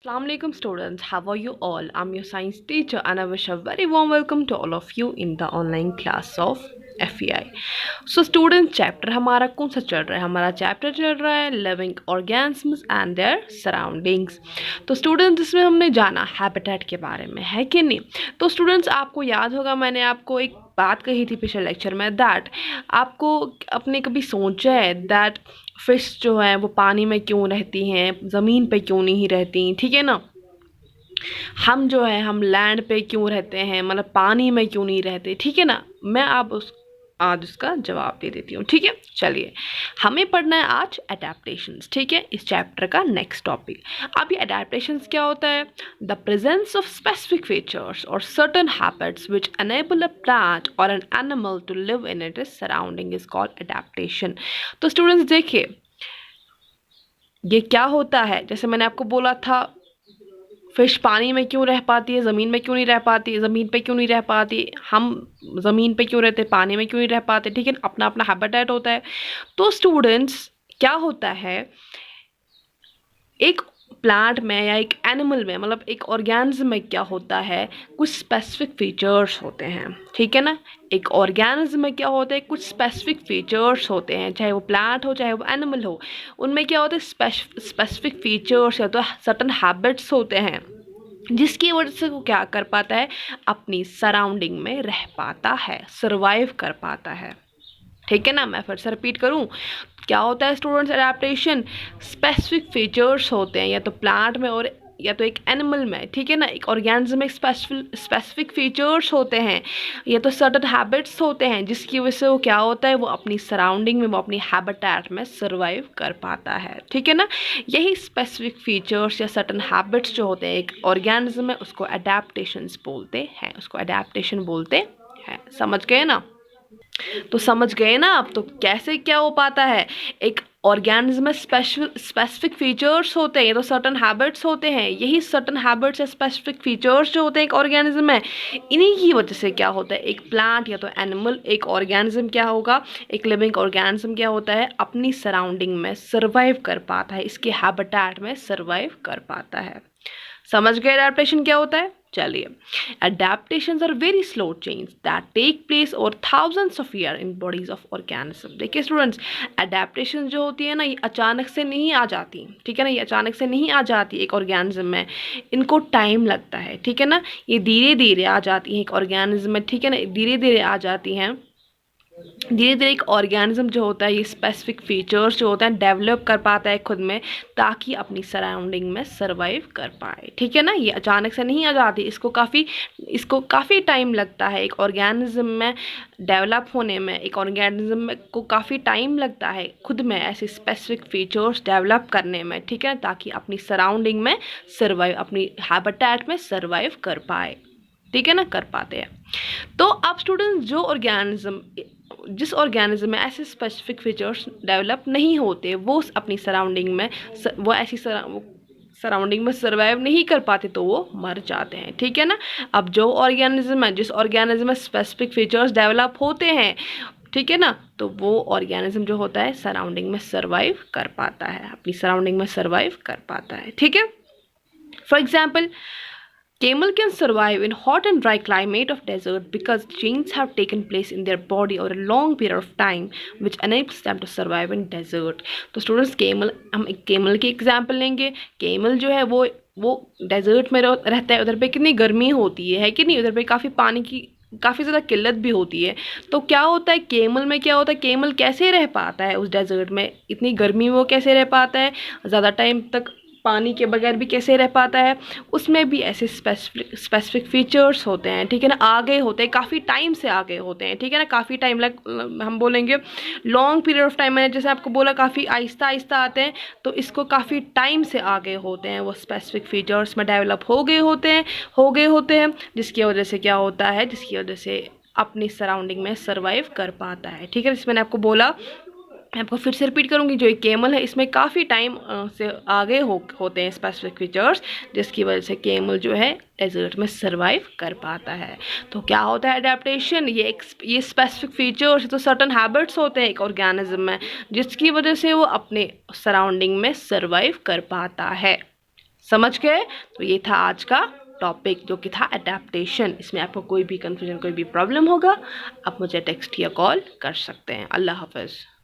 Assalamualaikum students, how are you all? I'm your science teacher and I wish a very warm welcome to all of you in the online class of FEI. So students, chapter हमारा कौन सा चल रहा है? हमारा chapter चल रहा है living organisms and there surroundings. तो स्टूडेंट्स, इसमें हमने जाना हैबिटेट के बारे में, है कि नहीं? तो स्टूडेंट्स, आपको याद होगा मैंने आपको एक बात कही थी पिछले लेक्चर में, दैट आपको अपने कभी सोचा है दैट फिश जो है वो पानी में क्यों रहती हैं, ज़मीन पे क्यों नहीं रहती, ठीक है ना? हम जो है हम लैंड पे क्यों रहते हैं, मतलब पानी में क्यों नहीं रहते, ठीक है ना? मैं आज उसका जवाब दे देती हूँ, ठीक है? चलिए, हमें पढ़ना है आज एडेप्टेशंस, ठीक है? इस चैप्टर का नेक्स्ट टॉपिक। अब ये एडेप्टेशंस क्या होता है? The presence of specific features और certain habits which enable a plant और an animal to live in it is surroundings is called adaptation. तो स्टूडेंट्स देखिए, ये क्या होता है, जैसे मैंने आपको बोला था फिश पानी में क्यों रह पाती है, ज़मीन में क्यों नहीं रह पाती, ज़मीन पे क्यों नहीं रह पाती, हम ज़मीन पे क्यों रहते, पानी में क्यों नहीं रह पाते, ठीक है? अपना अपना हैबिटेट होता है। तो स्टूडेंट्स, क्या होता है, एक प्लांट में या एक एनिमल में, मतलब एक ऑर्गेनिज्म में क्या होता है, कुछ स्पेसिफिक फीचर्स होते हैं, ठीक है ना? एक ऑर्गेनिज्म में क्या होता है, कुछ स्पेसिफिक फीचर्स होते हैं, चाहे वो प्लांट हो चाहे वो एनिमल हो, उनमें क्या होता है, स्पेसिफिक फीचर्स या तो सर्टन हैबिट्स होते हैं, जिसकी वजह से वो क्या कर पाता है, अपनी सराउंडिंग में रह पाता है, सर्वाइव कर पाता है, ठीक है ना? मैं फिर से रिपीट करूं, क्या होता है स्टूडेंट्स? एडेप्टेशन स्पेसिफिक फीचर्स होते हैं या तो प्लांट में और या तो एक एनिमल में, ठीक है ना? एक ऑर्गेनिज्म में स्पेसिफिक फीचर्स होते हैं या तो सर्टेन हैबिट्स होते हैं, जिसकी वजह से वो क्या होता है, वो अपनी सराउंडिंग में, वो अपनी हैबिटेट में सर्वाइव कर पाता है, ठीक है ना? यही स्पेसिफिक फीचर्स या सर्टेन हैबिट्स जो होते हैं एक ऑर्गेनिज्म में, उसको एडेप्टेशंस बोलते हैं, उसको एडेप्टेशन बोलते हैं। समझ गए ना? तो समझ गए ना आप? तो कैसे क्या हो पाता है, एक ऑर्गेनिज्म में स्पेसिफिक फीचर्स होते हैं, ये तो सर्टन हैबिट्स होते हैं, यही सर्टन हैबिट्स या स्पेसिफिक फीचर्स जो होते हैं एक ऑर्गेनिज्म में, इन्हीं की वजह से क्या होता है, एक प्लांट या तो एनिमल, एक ऑर्गेनिज्म क्या होगा, एक लिविंग ऑर्गेनिज्म क्या होता है, अपनी सराउंडिंग में सर्वाइव कर पाता है, इसके हैबिटेट में सर्वाइव कर पाता है। समझ गए एडेप्टेशन क्या होता है? चलिए, adaptations are very slow changes that take place over thousands of years in bodies of organisms। देखिए स्टूडेंट्स, adaptations जो होती है ना, ये अचानक से नहीं आ जाती, ठीक है ना? ये अचानक से नहीं आ जाती एक ऑर्गेनिज्म में, इनको टाइम लगता है, ठीक है ना? ये धीरे धीरे आ जाती है एक ऑर्गेनिज्म में, ठीक है ना? धीरे धीरे आ जाती हैं। धीरे धीरे एक ऑर्गेनिज्म जो होता है ये स्पेसिफिक फीचर्स जो होता है डेवलप कर पाता है खुद में, ताकि अपनी सराउंडिंग में सर्वाइव कर पाए, ठीक है ना? ये अचानक से नहीं आ जाती, इसको काफ़ी टाइम लगता है एक ऑर्गेनिज्म में डेवलप होने में, एक ऑर्गेनिज्म में को काफ़ी टाइम लगता है खुद में ऐसे स्पेसिफिक फीचर्स डेवलप करने में, ठीक है, ताकि अपनी सराउंडिंग में सर्वाइव, अपनी हैबिटेट में सर्वाइव कर पाए, ठीक है ना? कर पाते हैं। तो अब स्टूडेंट्स, जिस ऑर्गेनिज्म में ऐसे स्पेसिफिक फीचर्स डेवलप नहीं होते, वो अपनी सराउंडिंग में वो ऐसी सराउंडिंग में सर्वाइव नहीं कर पाते, तो वो मर जाते हैं, ठीक है ना? अब जो ऑर्गेनिज्म है, जिस ऑर्गेनिज्म में स्पेसिफिक फीचर्स डेवलप होते हैं, ठीक है ना, तो वो ऑर्गेनिज्म जो होता है सराउंडिंग में सर्वाइव कर पाता है, अपनी सराउंडिंग में सर्वाइव कर पाता है, ठीक है? For example, camel can survive in hot and dry climate of desert because changes have taken place in their body over a long period of time which enables them to survive in desert। तो students, हम एक camel की example लेंगे। Camel जो है वो desert में रहता है, उधर पे कितनी गर्मी होती है कि नहीं? उधर पे काफ़ी पानी की काफ़ी ज़्यादा किल्लत भी होती है। तो क्या होता है केमल में, क्या होता है, केमल कैसे रह पाता है उस डेजर्ट में, इतनी गर्मी में वो कैसे रह पाता है, ज़्यादा टाइम तक पानी के बगैर भी कैसे रह पाता है? उसमें भी ऐसे स्पेसिफिक फीचर्स होते हैं, ठीक है ना? आगे होते हैं, काफ़ी टाइम से आगे होते हैं, ठीक है ना? काफ़ी टाइम हम बोलेंगे लॉन्ग पीरियड ऑफ टाइम, मैंने जैसे आपको बोला काफ़ी आहिस्ता आहिस्ता आते हैं, तो इसको काफ़ी टाइम से आगे होते हैं, वो स्पेसिफिक फीचर्स में डेवलप हो गए होते हैं, जिसकी वजह से क्या होता है, जिसकी वजह से अपनी सराउंडिंग में सर्वाइव कर पाता है, ठीक है? जैसे मैंने आपको बोला, मैं आपको फिर से रिपीट करूंगी, जो एक केमल है इसमें काफ़ी टाइम से आगे होते हैं स्पेसिफिक फीचर्स, जिसकी वजह से केमल जो है डेजर्ट में सर्वाइव कर पाता है। तो क्या होता है एडेप्टेशन? ये स्पेसिफिक फीचर्स तो सर्टन हैबिट्स होते हैं एक ऑर्गेनिज्म में, जिसकी वजह से वो अपने सराउंडिंग में सर्वाइव कर पाता है। समझ गए? तो ये था आज का टॉपिक जो कि था अडेप्टेशन। इसमें आपको कोई भी कन्फ्यूजन, कोई भी प्रॉब्लम होगा, आप मुझे टेक्स्ट या कॉल कर सकते हैं। अल्लाह हाफ़िज़।